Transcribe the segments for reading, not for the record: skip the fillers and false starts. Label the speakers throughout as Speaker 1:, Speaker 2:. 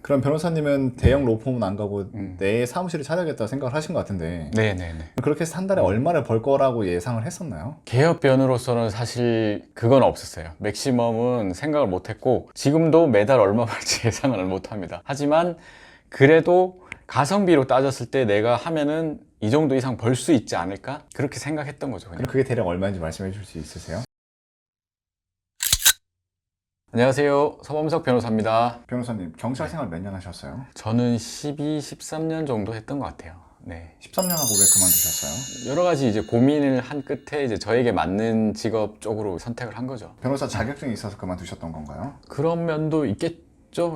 Speaker 1: 그럼 변호사님은 대형 로펌은 안 가고 내 사무실을 찾아야겠다 생각을 하신 것 같은데
Speaker 2: 네네네.
Speaker 1: 그렇게 해서 한 달에 얼마를 벌 거라고 예상을 했었나요?
Speaker 2: 개업변으로서는 사실 그건 없었어요. 맥시멈은 생각을 못했고 지금도 매달 얼마 벌지 예상을 못합니다. 하지만 그래도 가성비로 따졌을 때 내가 하면은 이 정도 이상 벌 수 있지 않을까? 그렇게 생각했던 거죠. 그냥.
Speaker 1: 그럼 그게 대략 얼마인지 말씀해 주실 수 있으세요?
Speaker 2: 안녕하세요. 서범석 변호사입니다.
Speaker 1: 변호사님 경찰 생활 몇 년 하셨어요?
Speaker 2: 저는 12, 13년 정도 했던 것 같아요. 네.
Speaker 1: 13년 하고 왜 그만두셨어요?
Speaker 2: 여러 가지 이제 고민을 한 끝에 이제 저에게 맞는 직업 쪽으로 선택을 한 거죠.
Speaker 1: 변호사 자격증이 있어서 그만두셨던 건가요?
Speaker 2: 그런 면도 있겠죠.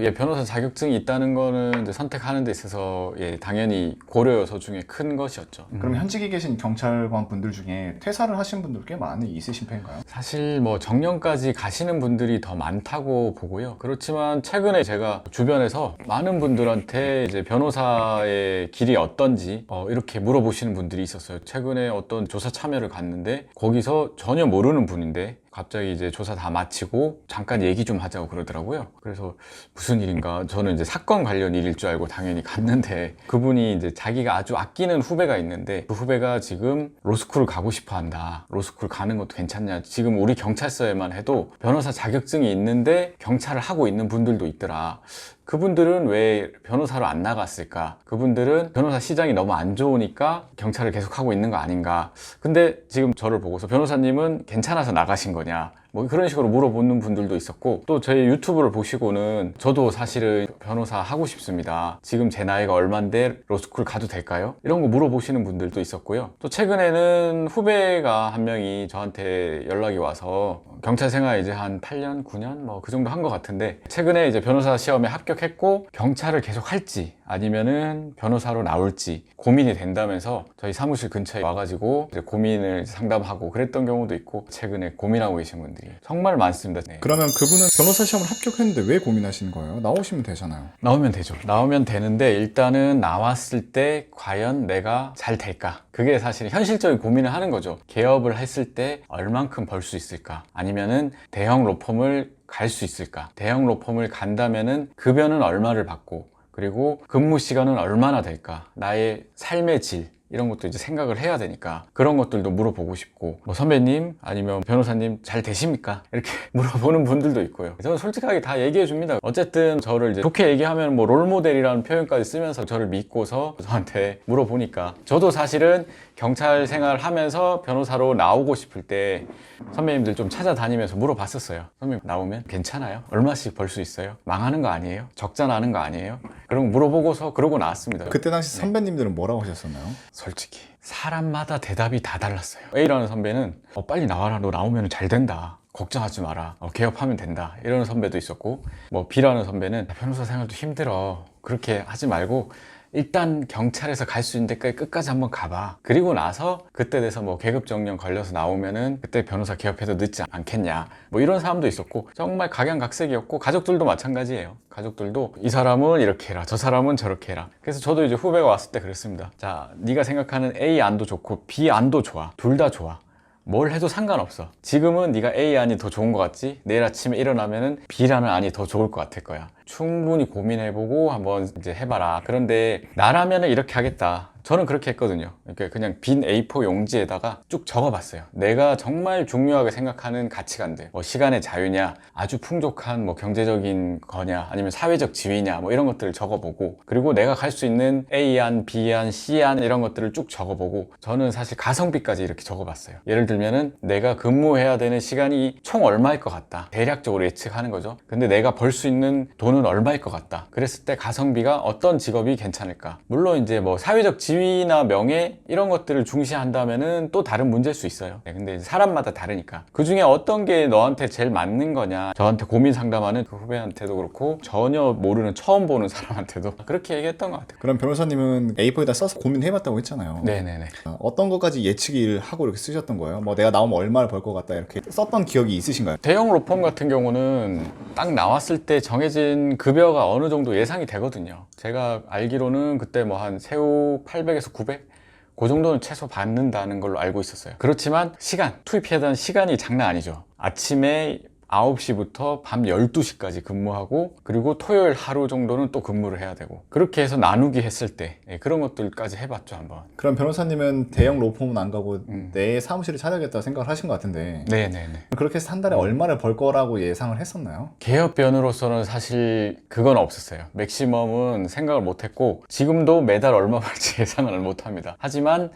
Speaker 2: 예, 변호사 자격증이 있다는 거는 이제 선택하는 데 있어서 예, 당연히 고려 요소 중에 큰 것이었죠.
Speaker 1: 그럼 현직에 계신 경찰관 분들 중에 퇴사를 하신 분들 꽤 많이 있으신 편인가요?
Speaker 2: 사실 뭐 정년까지 가시는 분들이 더 많다고 보고요. 그렇지만 최근에 제가 주변에서 많은 분들한테 이제 변호사의 길이 어떤지 이렇게 물어보시는 분들이 있었어요. 최근에 어떤 조사 참여를 갔는데 거기서 전혀 모르는 분인데 갑자기 이제 조사 다 마치고 잠깐 얘기 좀 하자고 그러더라고요. 그래서 무슨 일인가? 저는 이제 사건 관련 일일 줄 알고 당연히 갔는데 그분이 이제 자기가 아주 아끼는 후배가 있는데 그 후배가 지금 로스쿨을 가고 싶어 한다. 로스쿨 가는 것도 괜찮냐? 지금 우리 경찰서에만 해도 변호사 자격증이 있는데 경찰을 하고 있는 분들도 있더라. 그분들은 왜 변호사로 안 나갔을까? 그분들은 변호사 시장이 너무 안 좋으니까 경찰을 계속 하고 있는 거 아닌가? 근데 지금 저를 보고서 변호사님은 괜찮아서 나가신 거냐? 뭐 그런 식으로 물어보는 분들도 있었고 또 저희 유튜브를 보시고는 저도 사실은 변호사 하고 싶습니다. 지금 제 나이가 얼만데 로스쿨 가도 될까요? 이런 거 물어보시는 분들도 있었고요. 또 최근에는 후배가 한 명이 저한테 연락이 와서 경찰 생활 이제 한 8년, 9년 뭐 그 정도 한 것 같은데 최근에 이제 변호사 시험에 합격했고 경찰을 계속 할지 아니면은 변호사로 나올지 고민이 된다면서 저희 사무실 근처에 와가지고 이제 고민을 상담하고 그랬던 경우도 있고 최근에 고민하고 계신 분들이 정말 많습니다. 네.
Speaker 1: 그러면 그분은 변호사 시험을 합격했는데 왜 고민하시는 거예요? 나오시면 되잖아요.
Speaker 2: 나오면 되죠. 나오면 되는데 일단은 나왔을 때 과연 내가 잘 될까? 그게 사실 현실적인 고민을 하는 거죠. 개업을 했을 때 얼만큼 벌 수 있을까? 아니면은 대형 로펌을 갈 수 있을까? 대형 로펌을 간다면은 급여는 얼마를 받고 그리고 근무 시간은 얼마나 될까? 나의 삶의 질 이런 것도 이제 생각을 해야 되니까 그런 것들도 물어보고 싶고 뭐 선배님 아니면 변호사님 잘 되십니까? 이렇게 물어보는 분들도 있고요. 저는 솔직하게 다 얘기해 줍니다. 어쨌든 저를 이제 좋게 얘기하면 뭐 롤모델이라는 표현까지 쓰면서 저를 믿고서 저한테 물어보니까 저도 사실은 경찰 생활 하면서 변호사로 나오고 싶을 때 선배님들 좀 찾아다니면서 물어봤었어요. 선배님 나오면 괜찮아요? 얼마씩 벌 수 있어요? 망하는 거 아니에요? 적자 나는 거 아니에요? 그런 거 물어보고서 그러고 나왔습니다.
Speaker 1: 그때 당시 선배님들은 뭐라고 하셨었나요?
Speaker 2: 솔직히 사람마다 대답이 다 달랐어요. A라는 선배는 빨리 나와라. 너 나오면 잘 된다. 걱정하지 마라. 개업하면 된다. 이런 선배도 있었고 뭐 B라는 선배는 변호사 생활도 힘들어. 그렇게 하지 말고 일단 경찰에서 갈 수 있는 데까지 끝까지 한번 가봐. 그리고 나서 그때 돼서 뭐 계급 정년 걸려서 나오면은 그때 변호사 개업해도 늦지 않겠냐. 뭐 이런 사람도 있었고 정말 각양각색이었고 가족들도 마찬가지예요. 가족들도 이 사람은 이렇게 해라. 저 사람은 저렇게 해라. 그래서 저도 이제 후배가 왔을 때 그랬습니다. 자, 네가 생각하는 A 안도 좋고 B 안도 좋아. 둘 다 좋아. 뭘 해도 상관없어. 지금은 네가 A 안이 더 좋은 것 같지? 내일 아침에 일어나면은 B라는 안이 더 좋을 것 같을 거야. 충분히 고민해보고 한번 이제 해봐라. 그런데 나라면은 이렇게 하겠다. 저는 그렇게 했거든요. 그러니까 그냥 빈 A4 용지에다가 쭉 적어봤어요. 내가 정말 중요하게 생각하는 가치관들, 뭐 시간의 자유냐, 아주 풍족한 뭐 경제적인 거냐, 아니면 사회적 지위냐, 뭐 이런 것들을 적어보고, 그리고 내가 갈 수 있는 A안, B안, C안 이런 것들을 쭉 적어보고, 저는 사실 가성비까지 이렇게 적어봤어요. 예를 들면은 내가 근무해야 되는 시간이 총 얼마일 것 같다. 대략적으로 예측하는 거죠. 근데 내가 벌 수 있는 돈은 얼마일 것 같다. 그랬을 때 가성비가 어떤 직업이 괜찮을까? 물론 이제 뭐 사회적 지위나 명예 이런 것들을 중시한다면은 또 다른 문제일 수 있어요. 근데 이제 사람마다 다르니까 그 중에 어떤 게 너한테 제일 맞는 거냐, 저한테 고민 상담하는 그 후배한테도 그렇고 전혀 모르는 처음 보는 사람한테도 그렇게 얘기했던 것 같아요.
Speaker 1: 그럼 변호사님은 A4에다 써서 고민해봤다고 했잖아요.
Speaker 2: 네네네.
Speaker 1: 어떤 것까지 예측을 하고 이렇게 쓰셨던 거예요? 뭐 내가 나오면 얼마를 벌 것 같다 이렇게 썼던 기억이 있으신가요?
Speaker 2: 대형 로펌 같은 경우는 딱 나왔을 때 정해진 급여가 어느 정도 예상이 되거든요. 제가 알기로는 그때 뭐 한 세후 800에서 900? 그 정도는 최소 받는다는 걸로 알고 있었어요. 그렇지만 시간, 투입해야 되는 시간이 장난 아니죠. 아침에 9시부터 밤 12시까지 근무하고 그리고 토요일 하루 정도는 또 근무를 해야 되고 그렇게 해서 나누기 했을 때 그런 것들까지 해봤죠 한번.
Speaker 1: 그럼 변호사님은 대형 로펌은 안 가고 내 사무실을 차려야겠다고 생각을 하신 것 같은데
Speaker 2: 네네네.
Speaker 1: 그렇게 해서 한 달에 얼마를 벌 거라고 예상을 했었나요?
Speaker 2: 개업변으로서는 사실 그건 없었어요. 맥시멈은 생각을 못했고 지금도 매달 얼마 벌지 예상을 못합니다. 하지만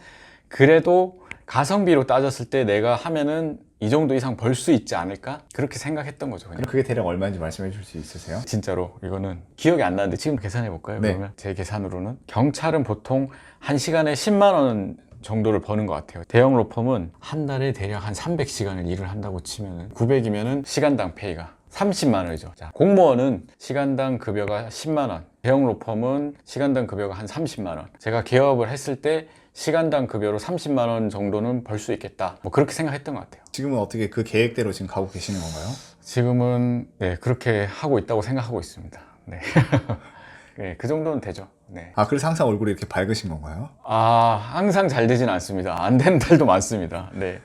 Speaker 2: 그래도 가성비로 따졌을 때 내가 하면은 이 정도 이상 벌 수 있지 않을까? 그렇게 생각했던 거죠. 그냥.
Speaker 1: 그럼 그게 대략 얼마인지 말씀해 주실 수 있으세요?
Speaker 2: 진짜로 이거는 기억이 안 나는데 지금 계산해 볼까요?
Speaker 1: 네.
Speaker 2: 그러면 제 계산으로는 경찰은 보통 1시간에 10만 원 정도를 버는 것 같아요. 대형 로펌은 한 달에 대략 한 300시간을 일을 한다고 치면은 900이면은 시간당 페이가 30만 원이죠. 자, 공무원은 시간당 급여가 10만 원, 대형 로펌은 시간당 급여가 한 30만 원. 제가 개업을 했을 때 시간당 급여로 30만 원 정도는 벌 수 있겠다. 뭐 그렇게 생각했던 것 같아요.
Speaker 1: 지금은 어떻게 그 계획대로 지금 가고 계시는 건가요?
Speaker 2: 지금은 네, 그렇게 하고 있다고 생각하고 있습니다. 네. 네, 그 정도는 되죠. 네.
Speaker 1: 아, 그래서 항상 얼굴이 이렇게 밝으신 건가요?
Speaker 2: 항상 잘 되진 않습니다. 안 되는 달도 많습니다. 네.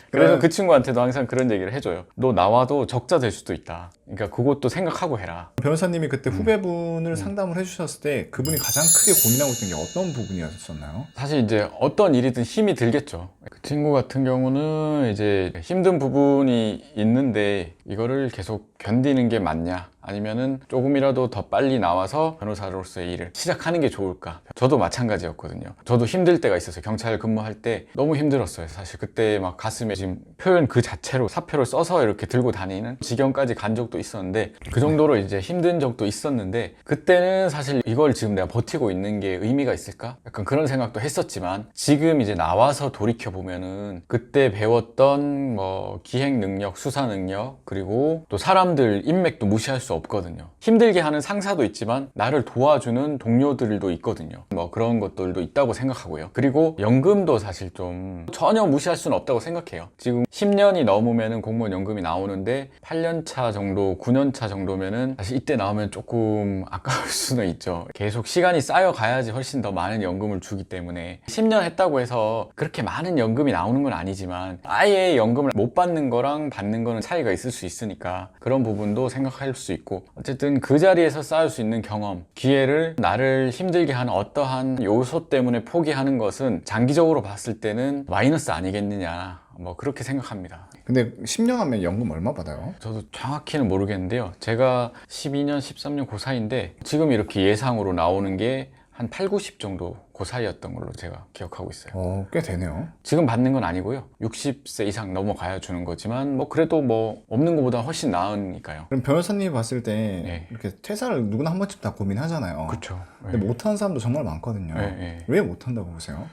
Speaker 2: 그래서 그 친구한테도 항상 그런 얘기를 해줘요. 너 나와도 적자 될 수도 있다. 그러니까 그것도 생각하고 해라.
Speaker 1: 변호사님이 그때 후배분을 상담을 해주셨을 때 그분이 가장 크게 고민하고 있던 게 어떤 부분이었었나요?
Speaker 2: 사실 이제 어떤 일이든 힘이 들겠죠. 그 친구 같은 경우는 이제 힘든 부분이 있는데 이거를 계속 견디는 게 맞냐? 아니면은 조금이라도 더 빨리 나와서 변호사로서의 일을 시작하는 게 좋을까? 저도 마찬가지였거든요. 저도 힘들 때가 있었어요. 경찰 근무할 때 너무 힘들었어요. 사실 그때 막 가슴에 지금 표현 그 자체로 사표를 써서 이렇게 들고 다니는 지경까지 간 적도 있었는데 그 정도로 이제 힘든 적도 있었는데 그때는 사실 이걸 지금 내가 버티고 있는 게 의미가 있을까? 약간 그런 생각도 했었지만 지금 이제 나와서 돌이켜 보면은 그때 배웠던 뭐 기획 능력, 수사 능력 그리고 또 사람들 인맥도 무시할 수 없거든요. 힘들게 하는 상사도 있지만 나를 도와주는 동료들도 있거든요. 뭐 그런 것들도 있다고 생각하고요. 그리고 연금도 사실 좀 전혀 무시할 수는 없다고 생각해요. 지금 10년이 넘으면은 공무원 연금이 나오는데 8년 차 정도, 9년 차 정도면은 사실 이때 나오면 조금 아까울 수는 있죠. 계속 시간이 쌓여 가야지 훨씬 더 많은 연금을 주기 때문에 10년 했다고 해서 그렇게 많은 연금이 나오는 건 아니지만 아예 연금을 못 받는 거랑 받는 거는 차이가 있을 수 있으니까 그런 부분도 생각할 수 있고 어쨌든 그 자리에서 쌓을 수 있는 경험, 기회를 나를 힘들게 하는 어떠한 요소 때문에 포기하는 것은 장기적으로 봤을 때는 마이너스 아니겠느냐 뭐 그렇게 생각합니다.
Speaker 1: 근데 10년 하면 연금 얼마 받아요?
Speaker 2: 저도 정확히는 모르겠는데요. 제가 12년, 13년 그 사이인데 지금 이렇게 예상으로 나오는 게 한 8, 90 정도 그 사이였던 걸로 제가 기억하고 있어요.
Speaker 1: 꽤 되네요.
Speaker 2: 지금 받는 건 아니고요. 60세 이상 넘어가야 주는 거지만 뭐 그래도 뭐 없는 것보다 훨씬 나으니까요.
Speaker 1: 그럼 변호사님이 봤을 때
Speaker 2: 네.
Speaker 1: 이렇게 퇴사를 누구나 한 번쯤 다 고민하잖아요.
Speaker 2: 그렇죠.
Speaker 1: 근데 못하는 사람도 정말 많거든요.
Speaker 2: 네.
Speaker 1: 왜 못한다고 보세요?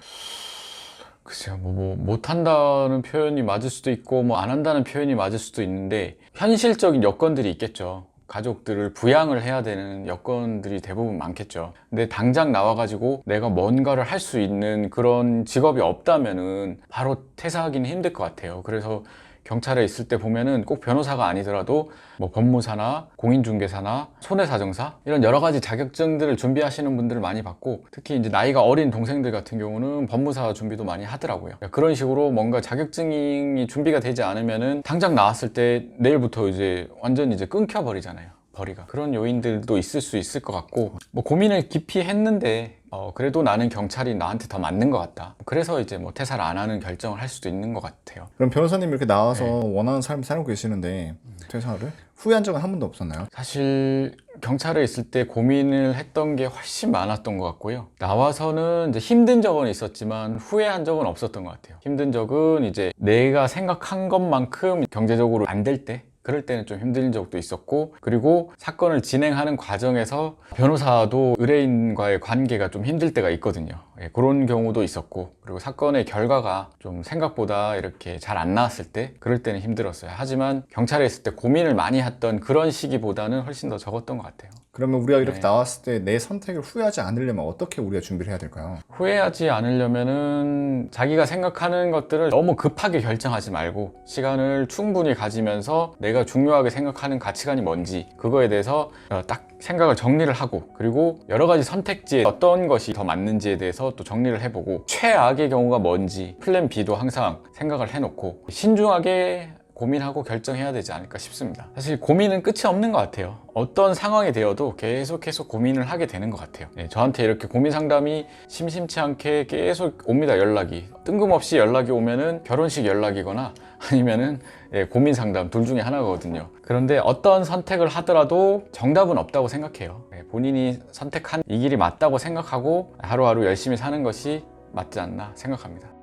Speaker 2: 글쎄요, 뭐 못한다는 표현이 맞을 수도 있고 뭐 안 한다는 표현이 맞을 수도 있는데 현실적인 여건들이 있겠죠. 가족들을 부양을 해야 되는 여건들이 대부분 많겠죠. 근데 당장 나와가지고 내가 뭔가를 할 수 있는 그런 직업이 없다면은 바로 퇴사하기는 힘들 것 같아요. 그래서 경찰에 있을 때 보면은 꼭 변호사가 아니더라도 뭐 법무사나 공인중개사나 손해사정사 이런 여러 가지 자격증들을 준비하시는 분들을 많이 봤고 특히 이제 나이가 어린 동생들 같은 경우는 법무사 준비도 많이 하더라고요. 그런 식으로 뭔가 자격증이 준비가 되지 않으면은 당장 나왔을 때 내일부터 이제 완전 이제 끊겨버리잖아요. 벌이가. 그런 요인들도 있을 수 있을 것 같고 뭐 고민을 깊이 했는데 그래도 나는 경찰이 나한테 더 맞는 것 같다. 그래서 이제 뭐 퇴사를 안 하는 결정을 할 수도 있는 것 같아요.
Speaker 1: 그럼 변호사님 이렇게 나와서 원하는 삶을 살고 계시는데 퇴사를 후회한 적은 한 번도 없었나요?
Speaker 2: 사실 경찰에 있을 때 고민을 했던 게 훨씬 많았던 것 같고요. 나와서는 이제 힘든 적은 있었지만 후회한 적은 없었던 것 같아요. 힘든 적은 이제 내가 생각한 것만큼 경제적으로 안 될 때 그럴 때는 좀 힘든 적도 있었고 그리고 사건을 진행하는 과정에서 변호사도 의뢰인과의 관계가 좀 힘들 때가 있거든요. 그런 경우도 있었고 그리고 사건의 결과가 좀 생각보다 이렇게 잘 안 나왔을 때 그럴 때는 힘들었어요. 하지만 경찰에 있을 때 고민을 많이 했던 그런 시기보다는 훨씬 더 적었던 것 같아요.
Speaker 1: 그러면 우리가 이렇게 나왔을 때 내 선택을 후회하지 않으려면 어떻게 우리가 준비를 해야 될까요?
Speaker 2: 후회하지 않으려면은 자기가 생각하는 것들을 너무 급하게 결정하지 말고 시간을 충분히 가지면서 내가 중요하게 생각하는 가치관이 뭔지 그거에 대해서 딱 생각을 정리를 하고 그리고 여러 가지 선택지에 어떤 것이 더 맞는지에 대해서 또 정리를 해보고 최악의 경우가 뭔지 플랜 B도 항상 생각을 해놓고 신중하게 고민하고 결정해야 되지 않을까 싶습니다. 사실 고민은 끝이 없는 것 같아요. 어떤 상황이 되어도 계속 고민을 하게 되는 것 같아요. 저한테 이렇게 고민 상담이 심심치 않게 계속 옵니다. 연락이 뜬금없이 연락이 오면은 결혼식 연락이거나 아니면은 고민 상담 둘 중에 하나거든요. 그런데 어떤 선택을 하더라도 정답은 없다고 생각해요. 본인이 선택한 이 길이 맞다고 생각하고 하루하루 열심히 사는 것이 맞지 않나 생각합니다.